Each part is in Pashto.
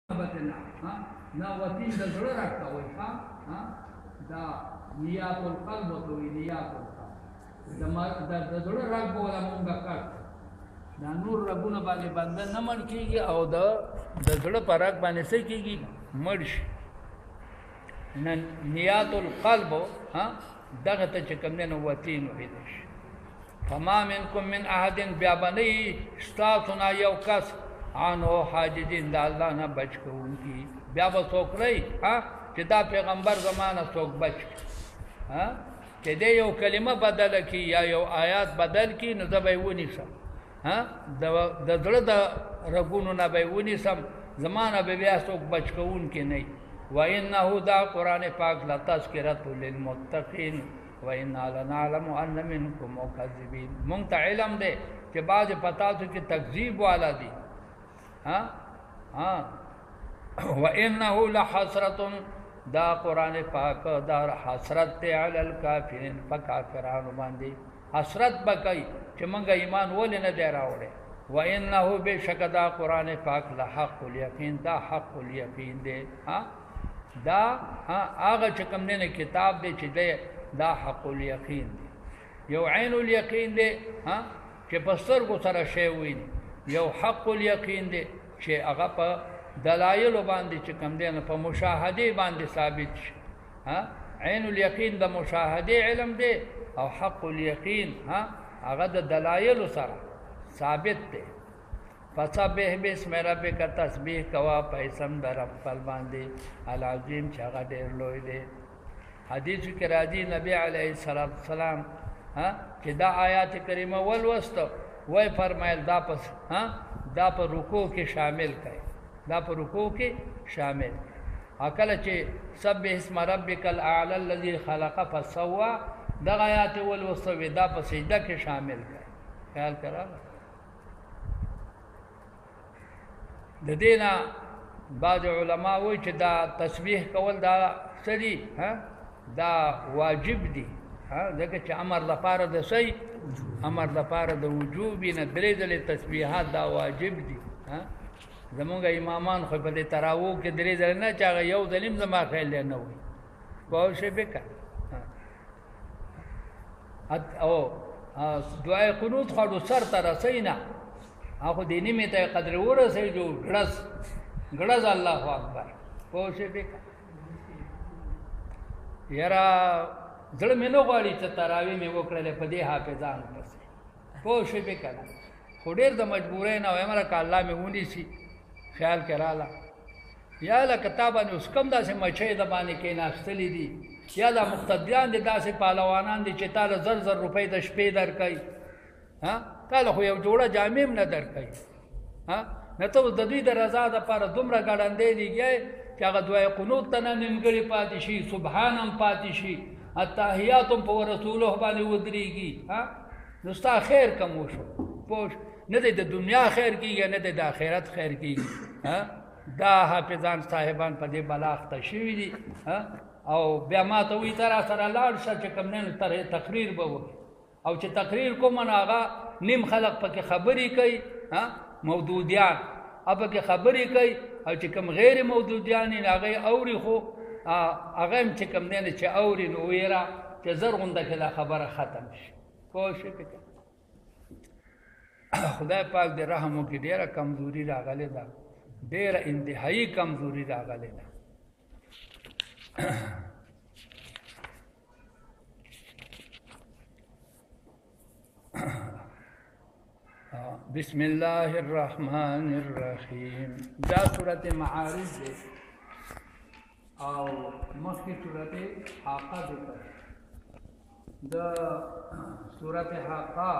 نا وتین د زړه راکوي ها دا نیات القلب او نیات القلب د زړه راکو ولا مونږه کړ دا نور ربونه باندې بنده نه مړ کیږي او د زړه پر راک باندې څه کیږي مړ شي نن نیات القلب ها دغه ته چې کوم نه وتین ویل شي فما منکم من احد بیابنی استاسنا یو کس عنو حاجدین دا اللہ نہ بچ کون کی بیا با سوک رہی کہ دا پیغمبر زمانہ سوک بچ کہ دے یو کلمہ بدل کی یا یو آیات بدل کی نو دا بیونی سم دا دل دا رگونو نا بیونی سم زمانہ بیا سوک بچ کون کی نہیں وَإِنَّهُ دا قرآن پاک لَتَذْكِرَةٌ لِلْمُتَّقِينَ وَإِنَّا لَنَعْلَمُ أَنَّ مِنْكُمْ مُكَذِّبِينَ منگتا علم دے کہ بعض پتا تو کہ تکذیب والا دی وَإِنَّهُ لَحَسْرَةٌ دا قرآن پاک دا حسرت تے علی الکافرین فکافران باندی حسرت بکئی کہ منگا ایمان ولی نہ دے راوڑے وَإِنَّهُ بے شک دا قرآن پاک لحق الیقین دا حق الیقین دے دا آغا چکم نے کتاب دے چی دے دا حق الیقین دے یو عین الیقین دے کہ پستر کو سر شیوین یو حق الیقین دے چې هغه په دلایل باندې چې کوم دی نه په مشاهده باندې ثابت شي عین الیقین د مشاهده علم دی او حق الیقین هغه د دلایل سره ثابت دی فسبح باسم ربک تسبیح کوا په اسم د رب خپل باندې العظیم چې هغه ډېر لوی دی حدیث کې راځي نبی علیه السلام چې دا آیات کریمه ولوسته وای فرمایل دا پس دا پر رکوع کې شامل کړي دا پر رکوع کې شامل عقل چې سبح اسم ربک الاعلى الذي خلق فسوى دا آیات ولوسته دا په سجده کې شامل کړي خیال کړه د دینا بعض علما وایي چې دا تسبیح کول دا سړي دا واجب دي ځکه چې امر لپاره د صحیح امر لپاره د وجوب نه درې ځلې تسبیحات دا واجب دي زمونږ امامان خو په دې تراوو کې درې ځلې نه چاغه یو ظلم زما خیال نه وي په شی بکا او دعای قنوت خو سر تر رسینا اخو دیني می ته قدر ورسې جو غړز الله اکبر په شی بکا یرا زړه مې نو غواړي چې تراوی مې وکړلې په دې حافظانو پسې پوه شوې به کنه خو ډېر د مجبورۍ نه وایم راکه الله مې ونیسي خیال کې راله یا له کتابانې اوس کم داسې مچۍ د باندې کېناستلي دي یا دا مقتدیان دي داسې پهلوانان دي چې تاله زر زر روپۍ د شپې درکوي تاله خو یو جوړه جامې هم نه درکوي نه ته اوس د دوی د رضا دپاره دومره ګړندی لګیا چې هغه دعای قنوت ته نه نیمګړې پاتې شي سبحان هم پاتې شي التحیاتم په رسوله باندې ودرېږي نو ستا خیر کم وشو پوه نه دی د دنیا خیر کېږي نه دی د آخرت خیر کېږي دا حافظان صاحبان په دې بلاغته شوي دي او بیا ما ته وایي ته را سره لاړ شه چې کوم نه تقریر به وکړي او چې تقریر کوم نو هغه نیم خلق پکې خبرې کوي مودودیان پکې خبرې کوي او چې کوم غیر مودودیان یې هغه اوري خو هغه هم چې کوم دی نه چې اوري نو ویره چې زر غونده کې دا خبره ختم شي پوه شوې پکې خدای پاک دې رحم وکړي ډېره کمزوري راغلې ده ډېره انتهایي کمزوري راغلې ده بسم الله الرحمن الرحیم دا سورۃ معارج دی او مخی سورت حاقہ ذکر دا سورت حاقہ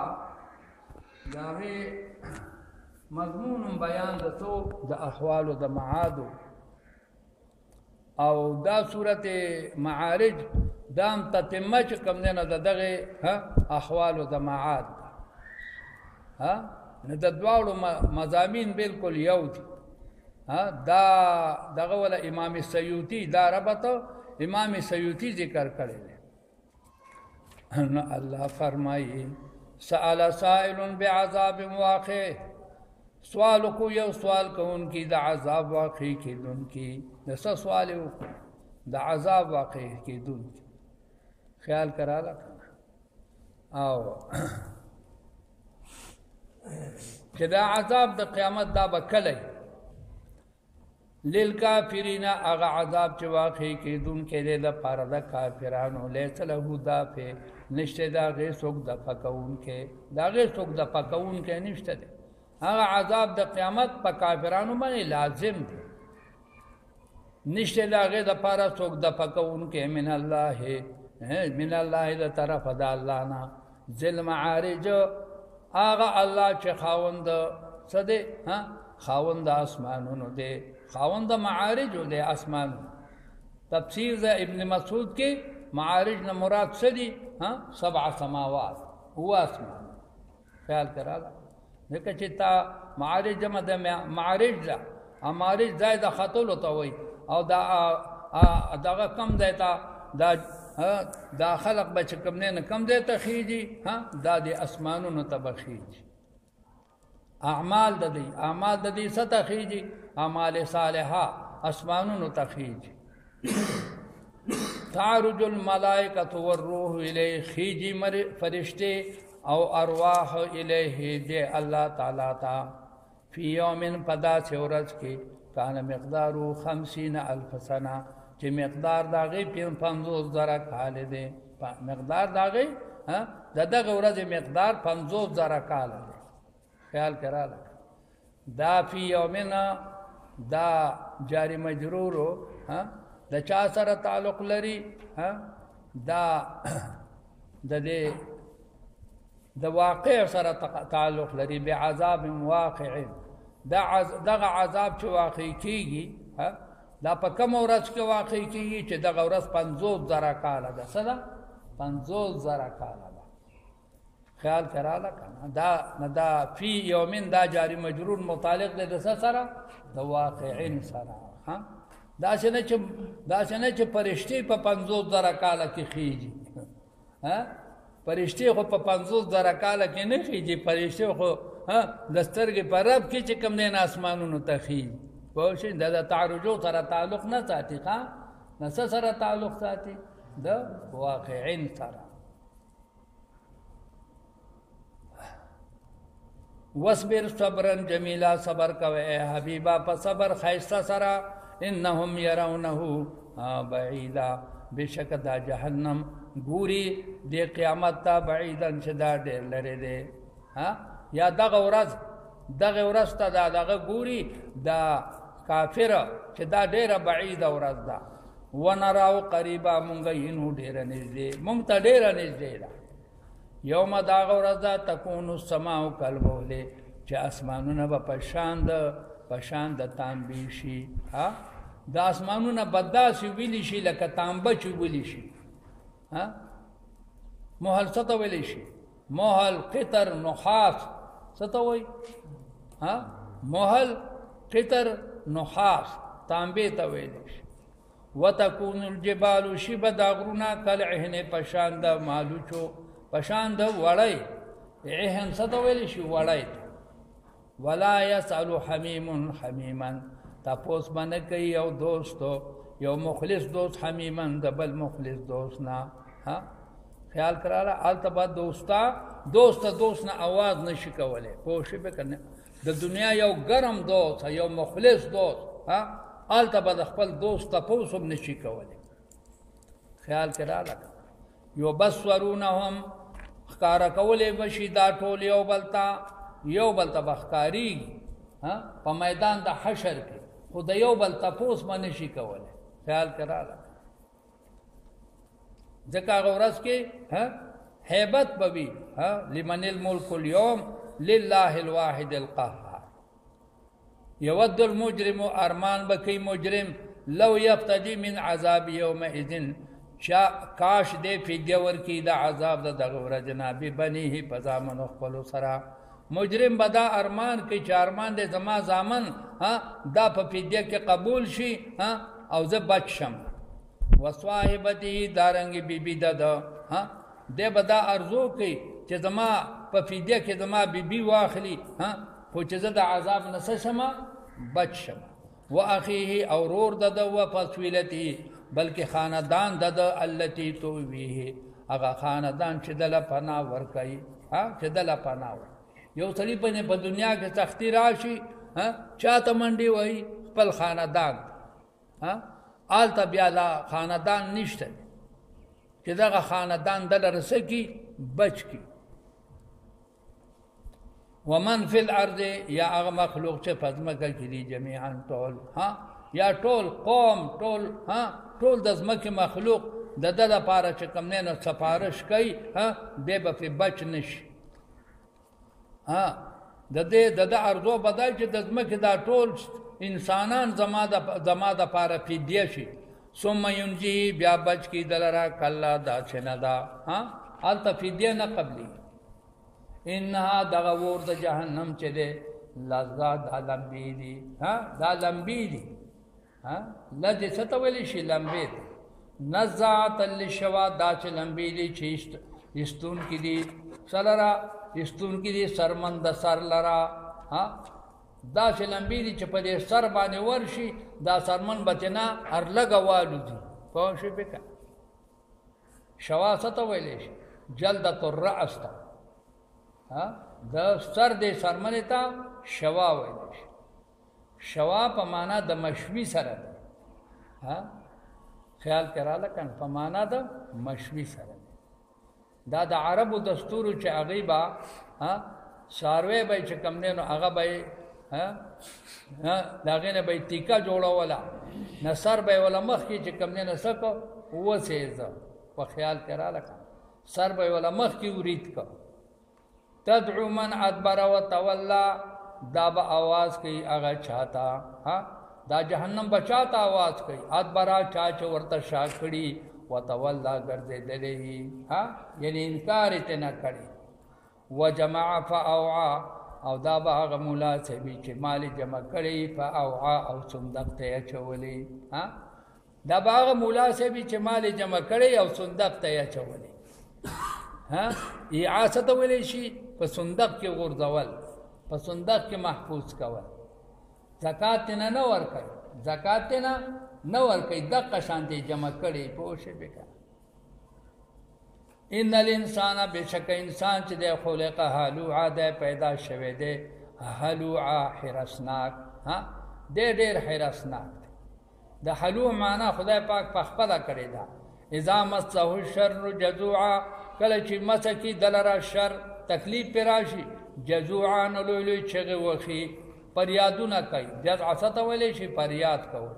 داوی مضمون بیان دتو دا احوال دا معادو او دا سورت معارج دام تتمه چکم دینا دا دغی احوال دا معاد نه دا دوارو مضامین بالکل یو دی دا دغه ولا امام سیوطی دا ربط امام سیوطی ذکر کړی دی الله فرمایي سأل سائل بعذاب واقع سوال کو یو سوال کون کی دا عذاب واقع کی دن کی دسا سوال کو دا عذاب واقع کی دن کی خیال کرا لکھا او کہ دا عذاب دا قیامت دا بکلی للکافرین اغا عذاب چی واقع کی دن کے لئے دا پارا دا کافرانو لیس لہو دا پہ نشتے دا غی سوک دا پکون کے دا غی سوک دا پکون کے نشتے دے اغا عذاب دا قیامت پا کافرانو بنے لازم دے نشتے دا غی دا پارا سوک دا پکون کے من اللہ دا طرف دا اللہ نا ذل معارج آغا اللہ چی خاوند صدے خاوند آسمانونو دے خاوند معارج دے آسمانونو تفسیر دا ابن مسعود کے معارج نا مراد صدی 7 سماوات هو آسمان خیال کرا دا دیکھا چیتا معارج جمع دا معارج دا معارج دا دا خطول ہوتا ہوئی او دا کم دیتا دا خلق بچ کم دینا کم دیتا خیجی دا دی اسمانونو تبخیجی اعمال دا دی ستا خیجی اعمال صالحہ اسمانونو تخیجی تعرج الملائکۃ والروح الیہ خیجی فرشتے او ارواح الیہ دے اللہ تعالیٰ تا فی یوم پدا سے ورز کے کان مقدارو 50,000 سنہ چی مقدار داغی 50,000 کال دے مقدار داغی دا ورز مقدار 50,000 کال دے خیال کرا لکھا دا فی یومنا دا جاری مجرورو دا چا سر تعلق لری دا واقع سر تعلق لری بعذاب واقع دا عذاب چو واقع کی گی دا پا کم ورز کے واقع کی گی چی دا ورز 50,000 کالا دا صدا 50,000 کالا دا خیال کرا لکا دا فی یومن دا جاری مجرور متعلق دے دا سر دا واقعین سر دا سنے چھ پرشتی پا 50,000 کالا کی خیجی پرشتی خو پا 50,000 کالا کی نخیجی پرشتی خو دستر کے پر رب کی چکم دین آسمانونو تخیجی بوشن دا تعرجو سر تعلق نہ ساتی نسا سر تعلق ساتی دا واقعین سر وصبر صبرن جمیلا صبر کوئے اے حبیبہ پا صبر خیستہ سرا انہم یرونہو بعیدہ بے شک دا جہنم گوری دے قیامت تا بعیدن شدا دیر لرے دے یا دا غورز تا دا گوری دا کافر شدا دیر بعید ورز دا ونراو قریبا منگا ینو دیر نزدے منگتا دیر نزدے دا یوم دا غورز دا تکون السماو کلبولے چا اسمانونا با پشاند تانبیشی دا اسمانونا بدا سی ویلی شی لکا تانبا چی ویلی شی محل ستا ویلی شی محل قطر نحاس ستا وی محل قطر نحاس تانبی تا ویلی شی وتکون الجبال شب داغرونا کالعہن پشاند مالوچو پشاند وڑائی عہن ستا ویلی شی وڑائی ولا يسأل حمیم حمیما تپوس بنکی یو دوستو یو مخلص دوست حمیما دبل مخلص دوستنا خیال کرالا آلتبا دوستنا آواز نشکولے پوشی پہ کرنے دا دنیا یو گرم دوست یو مخلص دوست آلتبا دا خپل دوست تپوسم نشکولے خیال کرالا یو بسورونہم خکارا کولے بشی دا ٹول یو بلتا بخکاری پا میدان دا حشر کے خود یو بلتا پوس منشی کولے خیال کرا لگا ذکا غورز کے حیبت ببی لمن الملک اليوم للہ الواحد القہار یود المجرم ارمان بکی مجرم لو یفتدی من عذاب یوم اذن کاش دے فدیور کی دا عذاب دا غور جنابی بنی ہی پزامن اخبلو سرا مجرم بدا ارمان کی چارمان دے زما زامن دا پا فدیہ کے قبول شی او زب بچ شم وصواحبتی دارنگی بی بی دا دے بدا ارزو کی چی زما پا فدیہ کے زما بی بی واخلی خو چې زه د عذاب نه څه شمه بچ شمه. و اخیه او رور د و فصیلته بلکې خاندان د التي توویه هغه خاندان چې دله پناه ورکوي چې دله پناه ورکوي. یو سړي په دنیا کې سختی راشي چاته منډې وایي خپل خاندان آلته بیا لا خاندان نشته چې دغه خاندان دله رسکي بچ کی. ومن فی الارض یا هغه مخلوق چې په ځمکه کې دي جمیعا ټول یا ټول قوم ټول د ځمکې مخلوق د ده لپاره چې کوم دی نو سفارش کوي دی به پرې بچ نشي. د ده ارزو به دا چې د ځمکې دا ټول انسانان زما دپاره فدیه شي. ثم ینجی بیا بچ کی دلرا کلا داسې نه ده هلته فدیه نه قبلي. انها دغه اور د جهنم چې دی لظا دا لمبې دي دا لمبې دي لجې څه ته ویلی شي لمبې دي. نزاعة للشوا دا چې لمبې دي چې ایستونکي دي څه لره ایستونکي دي سرمن د سر لره دا چې لمبې دي چې په دې سر باندې ورشي دا سرمن به تېنه ارلګه والوځي. پوه شوې پکه شوا څه ته ویلی شي جلدة الرأس ته د سر دې سرمنې ته شوا ویلی شي. شوا په معنا د مشوي سره ده خیال کې راله کنه په معنا د مشوي سره ده. دا د عربو دستورو چې هغوی به څاروی به چې کوم دی نو هغه به د هغې نه به یې تیکه جوړوله نه سر به یې وله مخکې چې کوم دی نو څه که وسېزه په خیال کې راله کنه سر به یې وله مخکې ورید که. تدعو من ادبر و تولا دا به آواز کوي هغه چاته دا جهنم به چاته آواز کوي ادبرا چا چې ورته شا کړي و تولا ګرځېدلی یعنی انکار یې ترې نه کړی. و جمع فاوعا او دا به هغه ملا صاحبي چې مال یې جمع کړی فاوعا او صندوق ته یې اچولی. دا به هغه ملا صاحبي چې مال یې جمع کړی او صندوق ته یې اچولی. ایعا څه ته ویلی شي په صندوق کې غورځول په صندوق کې محفوظ کول. زکات نه نه ورکوي زکات نه نه ورکوي دقه شانتې جمع کړي. پوه شوې بېکه ان الانسان بېشکه انسان چې دی خلق هلوعا دی پیدا شوی دی هلوعا حرسناک دی ډېر حرسناک دی. د هلوع معنا خدای پاک په خپله کړې ده. اذا مسه الشر جزوعا کله چې مسه کي دلره شر تکلیف پې راشي جزوعا نو لوی لوی چغې وخي فریادونه کوي. جزع څه ته ویلی شي فریاد کول.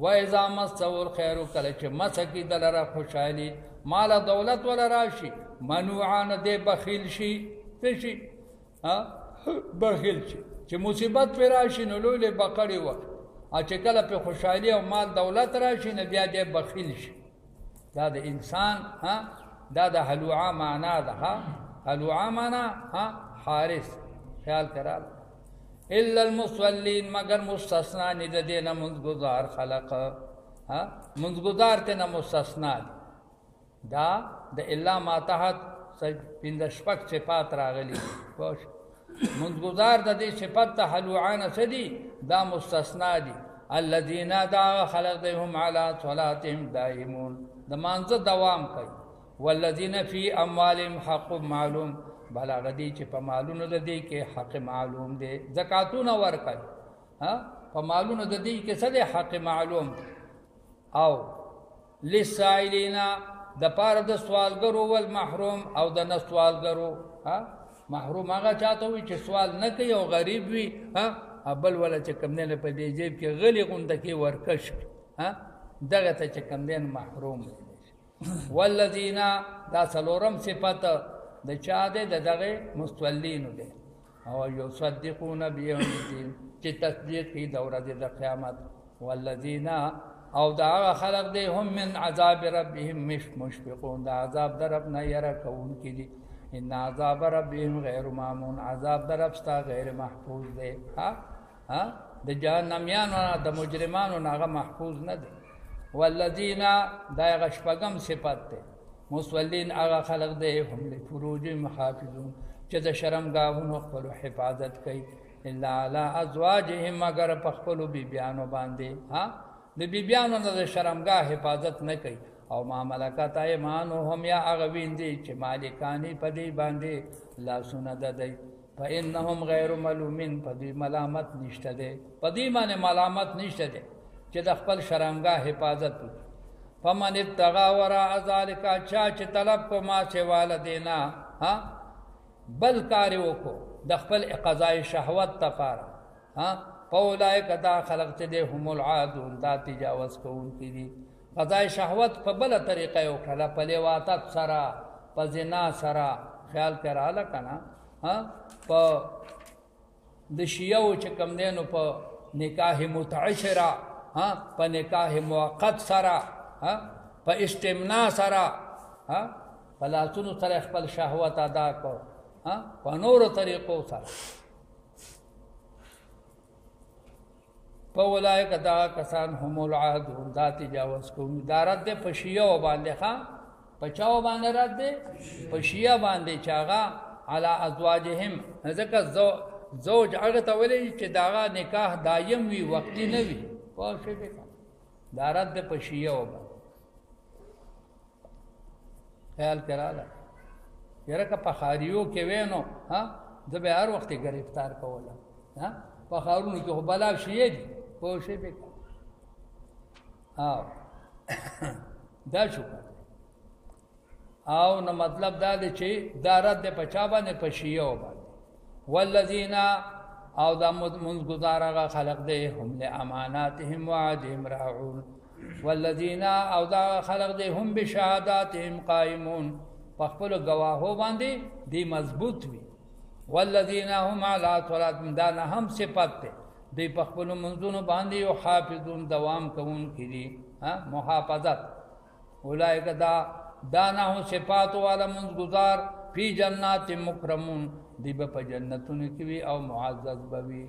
و اذا مسه الخیر کله چې مسه کي دلره خوشحالي مال دولت ولا راشي منوعا نه دی بخیل شي څه شي بخیل شي چې مصیبت پې راشي نو لوی لوی بقړې وخي او چې کله پې خوشحالي او مال دولت راشي نو بیا دی بخیل شي. دا د انسان دا د هلوعا معنا ده. هلوعا معنا حارس خیال کرال. الا المصلین مگر مستثنا نه د دې نه منځګزار خلق منځګزار ته نه مستثنا دي. دا د الا ما تحت پنځه شپږ صفات راغلي. منځګزار د دې صفت ته هلوعا نه څه دي دا مستثنا دي. الذین دا خلق دی هم علی صلاتهم دائمون د مانځه دوام کوي. والذین فی اموالهم حق معلوم بلاغه دی چې په مالونو د دې کې حق معلوم دی. زکاتونه ورکوي په مالونو د دې کې څه دی حق معلوم. او للسائلین د پاره د سوالګرو والمحروم او د نه سوالګرو محروم هغه چاته وي چې سوال نه کوي او غریب وي بل ولا چې کوم دی په دې جیب کې غلي غونډه کې ورکش دغه ته چې کوم دی محروم. والذین دا څلورم صفت د چا دی د دغه مستولینو دی. او یصدقون بیوم الدین چې تصدیق کوي د ورځې د قیامت. والذین او دا هغه خلق دی هم من عذاب ربهم مشفقون د عذاب در رب نه یره کوونکي دي. ان عذاب ربهم غیر مامون عذاب در رب ستا غیر محفوظ دی. د جهنمیانو نه د مجرمانو نه هغه محفوظ نه دی. والذین دا هغه شپږم صفت دی. مصلین هغه خلق دی هم لفروجهم حافظون چې د شرمګاهونو خپلو حفاظت کوي الا علی ازواجهم مگر په خپلو بیبیانو باندې د بیبیانو نه د شرمګاه حفاظت نه کوي او ما ملکت ایمانهم یا هغه ویندې چې مالکانی په دې باندې لاسونه د دی فانهم غیر ملومین په دې ملامت نشته دی په دې باندې ملامت نشته دی چې د خپل شرمګاه حفاظت وکړي فمن ابتغى وراء ذلك چا چې طلب کو ما سوا دینا بل کار وکړو د خپل قضای شهوت لپاره فاولئک دا خلق چې دی هم العادون دا تجاوز کوونکي دي قضای شهوت په بله طریقه یې وکړله په لیواتت سره په زنا سره خیال کې راغله که نه په د شیعو چې کوم دی نو په نکاح متعشره په نکاح موقت سره په استمنا سره په لاسونو سره خپل شهوت ادا کو په نورو طریقو سره فاولئک دا کسان هم العادون دا تجاوز کوي دا رد په شیعو باندې په چاو باندې رد په شیعه باندې چې هغه علی ازواجهم ځکه زوج هغه ته ویلی چې د هغه نکاح دایم وي وقتي نه وي پوه شوې دا رد په شیعو باندې خیال کې راغله یاره که په ښاریو کې وی نو زه به هر وخت یې ګرفتار کولم په ښارونو کې خو بلا شیعه دي پوه شوې دا شو او نو مطلب دا دی چې دا رد دی په چا باندې په شیعو باندې والذین او دا منځګزار هغه خلق دی هم لاماناتهم وعدهم راعون والذین او دا خلق دی هم بشهاداتهم قائمون په خپلو ګواهو باندې دی مضبوط وي والذین هم علی صلاتهم دا نه هم صفت دی دی په خپلو منځونو باندې یو حافظون دوام کوونکي دي محافظت اولئک دا نه هم صفات والا منځګزار فی جنات مکرمون دی به په جنتونو کې وي او معزز به وي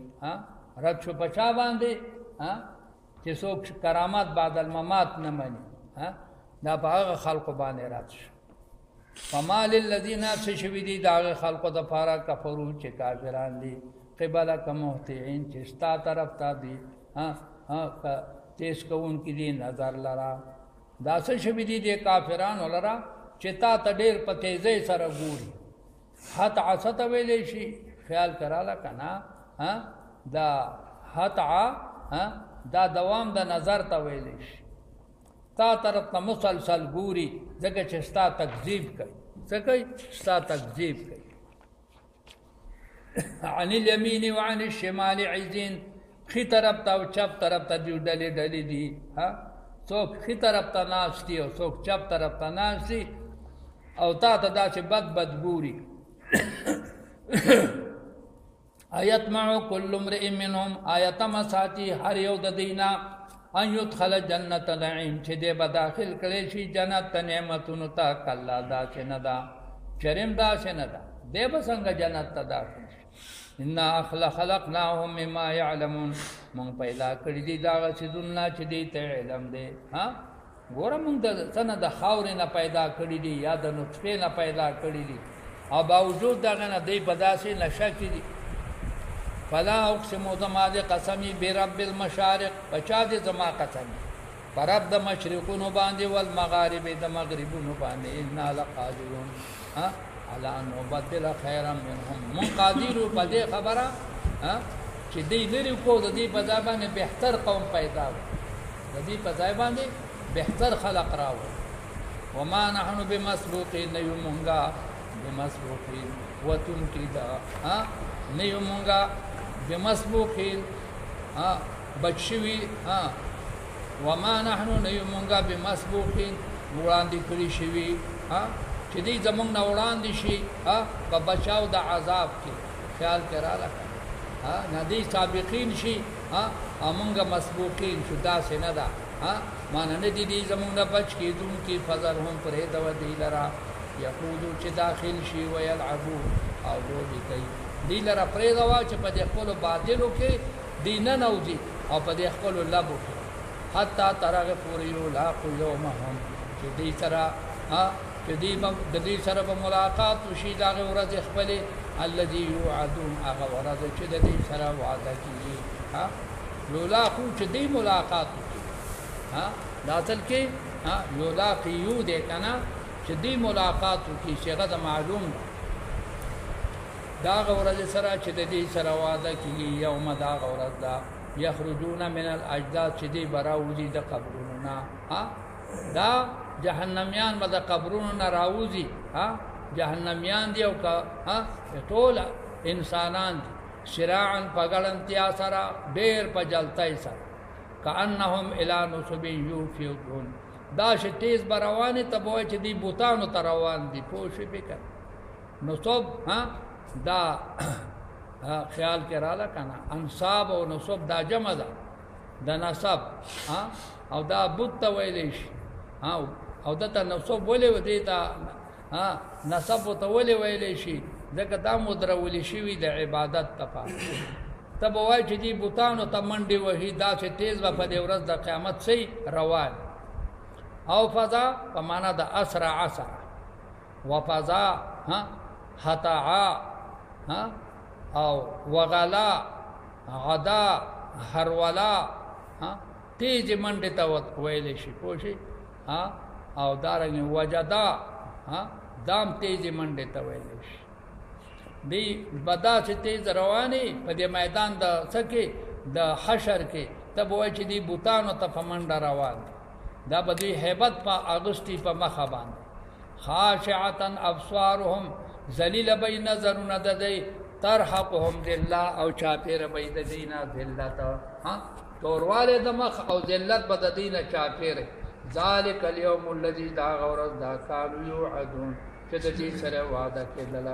رد شو په چا باندې چې څوک کرامات بعد الممات نه مني دا په هغه خلقو باندې رد شو فما للذین شوي دي د هغه خلقو دپاره کفرو چې کافران دي قبلک مهطعین چې ستا طرف ته دي تیز کوونکي دي نظر لره دا څه شوي دي د کافرانو لره چې تا ته ډېر په تیزۍ سره ګوري حتع څه ته ویلی شي خیال کې راله که نه دا حتع دا دوام د نظر ته ویلی شي تا طرف ته مسلسل ګوري ځکه چې ستا تکذیب کوي څه کوي ستا تکذیب کوي عن الیمین وعن الشمال عزین ښي طرف ته او چپ طرف ته دوی ډلې ډلې دي څوک ښي طرف ته ناست دي او څوک چپ طرف ته ناست دي او تا ته داسې بد ګوري ایطمع کل امرئ منهم ایطمع ساتي هر یو د دینا ان یدخل جنت نعیم چې دی به داخل کړی شي جنت ته نعمتونو ته کله داسې نه ده چریم داسې نه ده دی به څنګه جنت ته داخل شي انا خلقناهم مما یعلمون مونږ پیدا کړي دي د هغه څیزونو نه چې دی ته علم دی ګوره مونږ د څه نه د خاورې نه پیدا کړي دي یا د نطفې نه پیدا کړي دي او باوجود د هغه نه دی په داسې نشه کې دي فلا اقسم زما د قسمی برب المشارق پچا دې زما قسمی پر رب د مشرقونو باندې والمغارب د مغربونو باندې انا لقادرون على ان نبدل خيرا منهم من قادر په دې خبره چې دې لري کو د دې په ځای باندې بهتر قوم پیدا و د دې په ځای باندې بهتر خلق راو وما نحن بمسبوقين يومونغا بمسبوقين وتمكيدا نيومونغا بمسبوقين بچوي وما نحن نيومونغا بمسبوقين وړاندې کړی شوي چې دې زمونږ نه وړاندې شي په بچاو د عذاب کې خیال کې راغله نه دې سابقین شي امونږ مسبوقین شو داسې نه ده معنی نه دي دې زمونږ نه بچ کېدونکي فضل هم پرېږدوه دې لره یخوضو چې داخل شي ویلعبو او لوبې کوي دې لره پرېږدوه چې په دې خپلو باطلو کې دې ننوځي او په دې خپلو لبو کې حتی تر هغې پورې یلاقو یومهم چې دې سره چې د دې سره به ملاقات وشي د هغې ورځې خپلې الذي يوعدون هغه ورځ چې د دې سره وعده کیږي ها یلاقو چې دې ملاقات وکړي ها دا اصل کې ها یلاقیو دې کنه چې دې ملاقات وکړي څنګه د معلوم دا ورځ سره چې د دې سره وعده کیږي یوم دا ورځ دا یخرجون من الاجداث چې دې براوځي د قبرونو نه ها دا جهنميان به د قبرونو نه راوځي ها جهنميان دی او کا ها ټول انسانان شراعا پګړنتیا سره ډېر په جلتای سره کانهم الی نصب یوفیون دا چې تیز بروانه تبوي چې دی بوتانو ته روان دي پوښې وکړه نصب ها دا خیال کې رااله کنه انصاب او نصب دا جمع ده د نصب ها او دا بوت ویلې شي ها او دته نصب ولې ودی دا ها نصب ته ولې ویلې شي ځکه دا مدرولې شي د عبادت لپاره تب وای چې دی بوتانو ته منډي وهي دا چې تیز و په دې ورځ د قیامت سي روان او فضا په معنا د اسرع عسر وفضا ها حتا ها او وغلا غدا هرولا ها تیز منډه ته ویلې شي پوښي ها او دارنګ وجدا ها دام تیز منډه ته ویلې شي دی بدا چې تیز رواني په دې میدان د سکه د حشر کې تب وای چې دی بوتانو ته پمنډه روان دا بدی hebat په اگستی په مخه باندې خاشعتن ابصارهم ذلیل بین نظرون ددی ترحقهم ذلہ او چاپیر بید دینا ذلت ها تورواله د مخ او ذلت بد دینه چاپیر ذالک اليوم الذی دا غورز دا کانوا یوعدون چې د دې سره وعده کړل